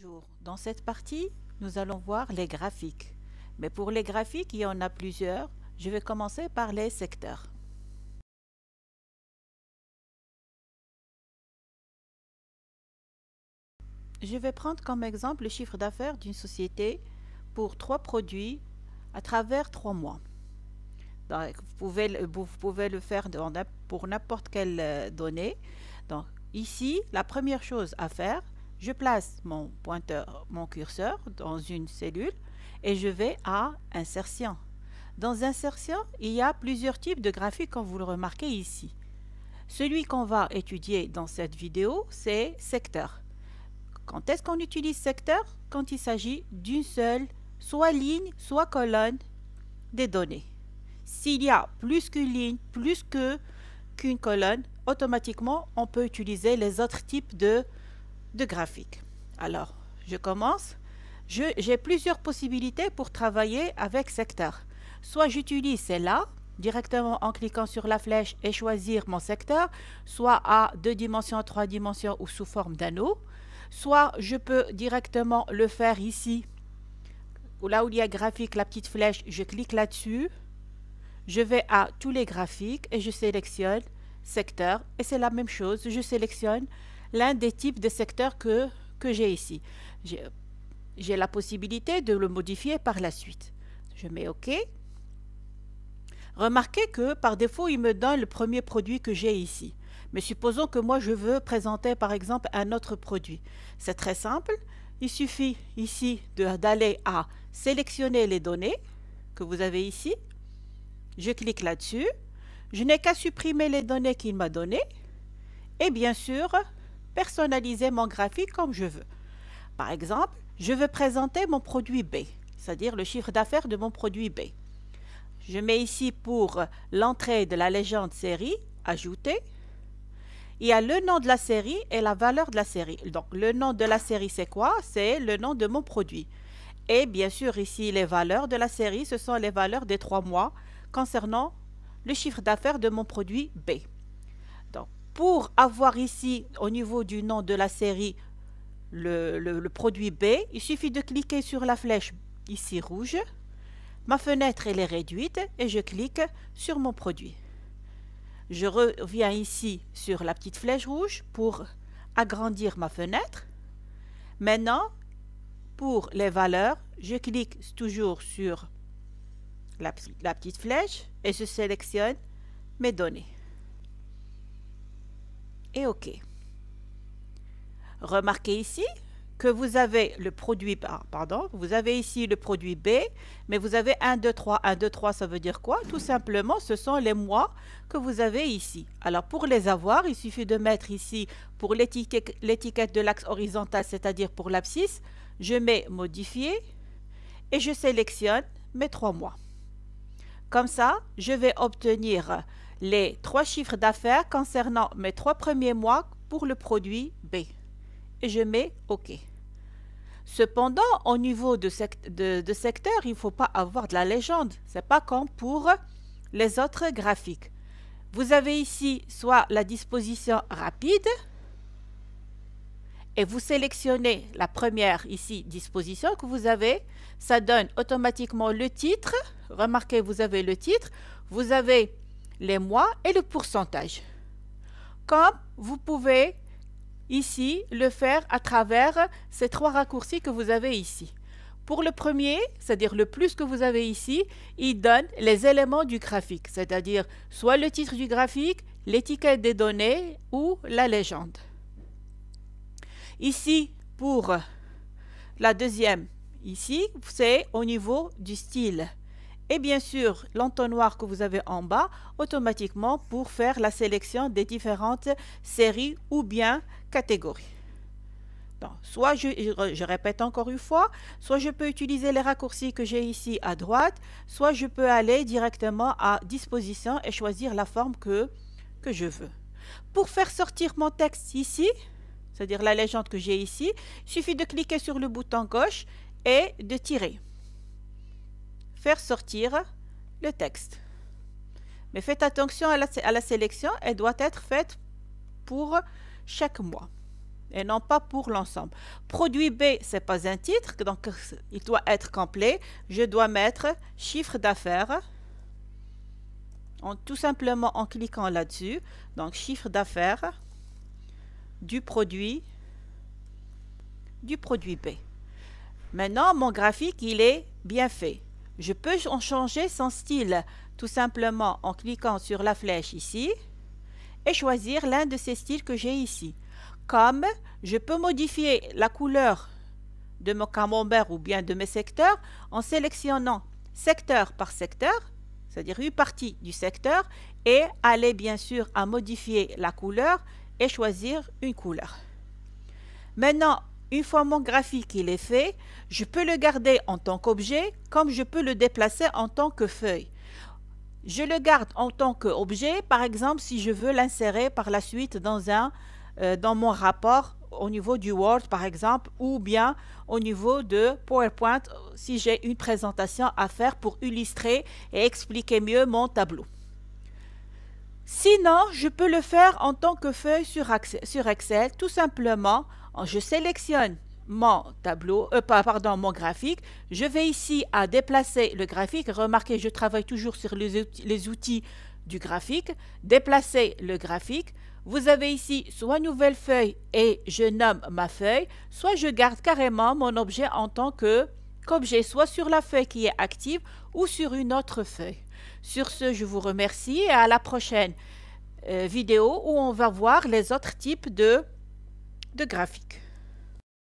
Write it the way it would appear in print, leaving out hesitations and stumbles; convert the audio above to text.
Bonjour, dans cette partie, nous allons voir les graphiques. Mais pour les graphiques, il y en a plusieurs. Je vais commencer par les secteurs. Je vais prendre comme exemple le chiffre d'affaires d'une société pour 3 produits à travers 3 mois. Donc, vous pouvez le faire pour n'importe quelle donnée. Donc, ici, la première chose à faire, je place mon pointeur, mon curseur dans une cellule et je vais à Insertion. Dans Insertion, il y a plusieurs types de graphiques comme vous le remarquez ici. Celui qu'on va étudier dans cette vidéo, c'est secteur. Quand est-ce qu'on utilise secteur? Quand il s'agit d'une seule, soit ligne, soit colonne des données. S'il y a plus qu'une ligne, plus qu'une colonne, automatiquement, on peut utiliser les autres types de graphiques. Alors, je commence. J'ai plusieurs possibilités pour travailler avec secteur. Soit j'utilise celle-là, directement en cliquant sur la flèche et choisir mon secteur, soit à 2 dimensions, 3 dimensions ou sous forme d'anneau. Soit je peux directement le faire ici, là où il y a graphique, la petite flèche, je clique là-dessus. Je vais à tous les graphiques et je sélectionne secteur et c'est la même chose, je sélectionne l'un des types de secteurs que j'ai ici. J'ai la possibilité de le modifier par la suite. Je mets OK. Remarquez que par défaut, il me donne le premier produit que j'ai ici. Mais supposons que moi, je veux présenter par exemple un autre produit. C'est très simple. Il suffit ici d'aller à sélectionner les données que vous avez ici. Je clique là-dessus. Je n'ai qu'à supprimer les données qu'il m'a données. Et bien sûr, personnaliser mon graphique comme je veux. Par exemple, je veux présenter mon produit B, c'est-à-dire le chiffre d'affaires de mon produit B. Je mets ici pour l'entrée de la légende série, ajouter. Il y a le nom de la série et la valeur de la série. Donc, le nom de la série, c'est quoi? C'est le nom de mon produit. Et bien sûr, ici, les valeurs de la série, ce sont les valeurs des 3 mois concernant le chiffre d'affaires de mon produit B. Donc, pour avoir ici, au niveau du nom de la série, le produit B, il suffit de cliquer sur la flèche ici rouge. Ma fenêtre elle est réduite et je clique sur mon produit. Je reviens ici sur la petite flèche rouge pour agrandir ma fenêtre. Maintenant, pour les valeurs, je clique toujours sur la petite flèche et je sélectionne mes données. Et OK. Remarquez ici que vous avez le produit, vous avez ici le produit B, mais vous avez 1, 2, 3. 1, 2, 3, ça veut dire quoi? Tout simplement, ce sont les mois que vous avez ici. Alors, pour les avoir, il suffit de mettre ici, pour l'étiquette de l'axe horizontal, c'est-à-dire pour l'abscisse, je mets modifier et je sélectionne mes 3 mois. Comme ça, je vais obtenir les 3 chiffres d'affaires concernant mes 3 premiers mois pour le produit B. Et je mets OK. Cependant, au niveau de secteur, il ne faut pas avoir de la légende. Ce n'est pas comme pour les autres graphiques. Vous avez ici soit la disposition rapide et vous sélectionnez la première ici disposition que vous avez. Ça donne automatiquement le titre. Remarquez, vous avez le titre, vous avez les mois et le pourcentage. Comme vous pouvez ici le faire à travers ces 3 raccourcis que vous avez ici. Pour le premier, c'est-à-dire le plus que vous avez ici, il donne les éléments du graphique, c'est-à-dire soit le titre du graphique, l'étiquette des données ou la légende. Ici, pour la deuxième, ici, c'est au niveau du style. Et bien sûr, l'entonnoir que vous avez en bas, automatiquement pour faire la sélection des différentes séries ou bien catégories. Donc, soit je répète encore une fois, soit je peux utiliser les raccourcis que j'ai ici à droite, soit je peux aller directement à disposition et choisir la forme que je veux. Pour faire sortir mon texte ici, c'est-à-dire la légende que j'ai ici, il suffit de cliquer sur le bouton gauche et de tirer. Faire sortir le texte. Mais faites attention à la sélection, elle doit être faite pour chaque mois. et non pas pour l'ensemble. Produit B, c'est pas un titre, donc il doit être complet. Je dois mettre chiffre d'affaires, tout simplement en cliquant là-dessus. Donc chiffre d'affaires du produit B. Maintenant, mon graphique, il est bien fait. Je peux en changer son style tout simplement en cliquant sur la flèche ici et choisir l'un de ces styles que j'ai ici. Comme je peux modifier la couleur de mon camembert ou bien de mes secteurs en sélectionnant secteur par secteur, c'est-à-dire une partie du secteur, et aller bien sûr à modifier la couleur et choisir une couleur. Maintenant, une fois mon graphique il est fait, je peux le garder en tant qu'objet comme je peux le déplacer en tant que feuille. Je le garde en tant qu'objet, par exemple, si je veux l'insérer par la suite dans mon rapport au niveau du Word, par exemple, ou bien au niveau de PowerPoint, si j'ai une présentation à faire pour illustrer et expliquer mieux mon tableau. Sinon, je peux le faire en tant que feuille sur Excel, tout simplement. Je sélectionne mon tableau, mon graphique. Je vais ici à déplacer le graphique. Remarquez, je travaille toujours sur les outils du graphique. Déplacer le graphique. Vous avez ici soit nouvelle feuille et je nomme ma feuille, soit je garde carrément mon objet en tant qu'objet, soit sur la feuille qui est active ou sur une autre feuille. Sur ce, je vous remercie et à la prochaine vidéo où on va voir les autres types de graphiques.